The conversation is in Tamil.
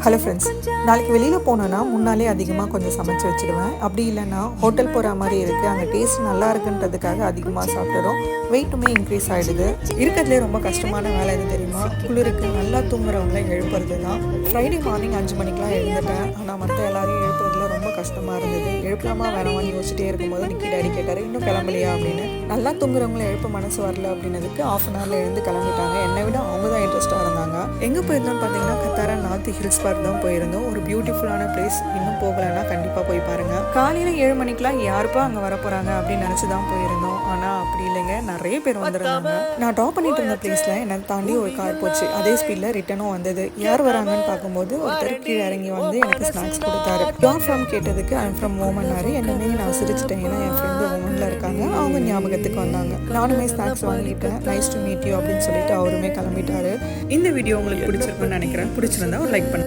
ஹலோ ஃப்ரெண்ட்ஸ், நாளைக்கு வெளியில் போனோன்னா முன்னாலே அதிகமாக கொஞ்சம் சமைச்சு வச்சுடுவேன். அப்படி இல்லைன்னா ஹோட்டல் போகிற மாதிரி இருக்குது, அங்கே டேஸ்ட் நல்லா இருக்குன்றதுக்காக அதிகமாக சாப்பிட்டுடும். வெயிட்டுமே இன்க்ரீஸ் ஆகிடுது. இருக்கிறதுலே ரொம்ப கஷ்டமான வேலை எது தெரியுமா? குளிருக்கு நல்லா தூங்குறவங்கள எழுப்புறது தான். ஃப்ரைடே மார்னிங் 5 மணிக்கெலாம் எழுந்துட்டேன். ஆனால் மற்ற எல்லாரையும் எழுப்புறதுல ரொம்ப கஷ்டமாக இருந்தது. எழுப்பலாமா வேணாமான்னு யோசிச்சிட்டே இருக்கும்போது நிக்கி டாடி கேட்டார், இன்னும் கிளம்பலையா அப்படின்னு. நல்லா தூங்குறவங்கள எழுப்ப மனசு வரல அப்படின்னதுக்கு ½ அன் ஹவரில் எழுந்து கிளம்பிட்டாங்க. என்னை விட அவங்க தான் இன்ட்ரெஸ்ட்டாக இருந்தாங்க. எங்கே போயிருந்தோம்னு பார்த்தீங்கன்னா கத்தாரா நார்த் ஹில்ஸ் பார்க் தான் போயிருந்தோம். ஒரு பியூட்டிஃபுல்லான பிளேஸ். இன்னும் போகலைன்னா கண்டிப்பாக போய் பாருங்கள். காலையில் 7 மணிக்கெலாம் யாருப்பா அங்கே வர போகிறாங்க அப்படின்னு நினச்சி தான் போயிருந்தோம். ஆனால் அப்படி இல்லைங்க, நிறைய பேர் வந்திருந்தாங்க. நான் ட்ராப் பண்ணிட்டு இருந்த பிளேஸில் என்னை தாண்டி ஒரு கார் போச்சு. அதே ஸ்பீடில் ரிட்டனும் வந்தது. யார் வராங்கன்னு பார்க்கும்போது ஒருத்தர் கீழே இறங்கி வந்து எனக்கு ஸ்நாக்ஸ் கொடுத்தாரு. யூஆர் ஃப்ரம் கேட்டதுக்கு ஐம் ஃப்ரம் ஓமன்னாரு. என்னமே நான் சிரிச்சிட்டேன். ஏன்னா என் ஃப்ரெண்டு ஓமனில் இருக்காங்க. அவங்க ஞாபகத்துக்கு வந்தாங்க. நானுமே ஸ்நாக்ஸ் வாங்கிட்டேன். நைஸ் டு மீட் யூ அப்படின்னு சொல்லிட்டு அவருமே கிளம்பிட்டாரு. இந்த வீடியோ உங்களுக்கு பிடிச்சிருக்குன்னு நினைக்கிறேன். பிடிச்சிருந்தா ஒரு லைக் பண்ணுங்க.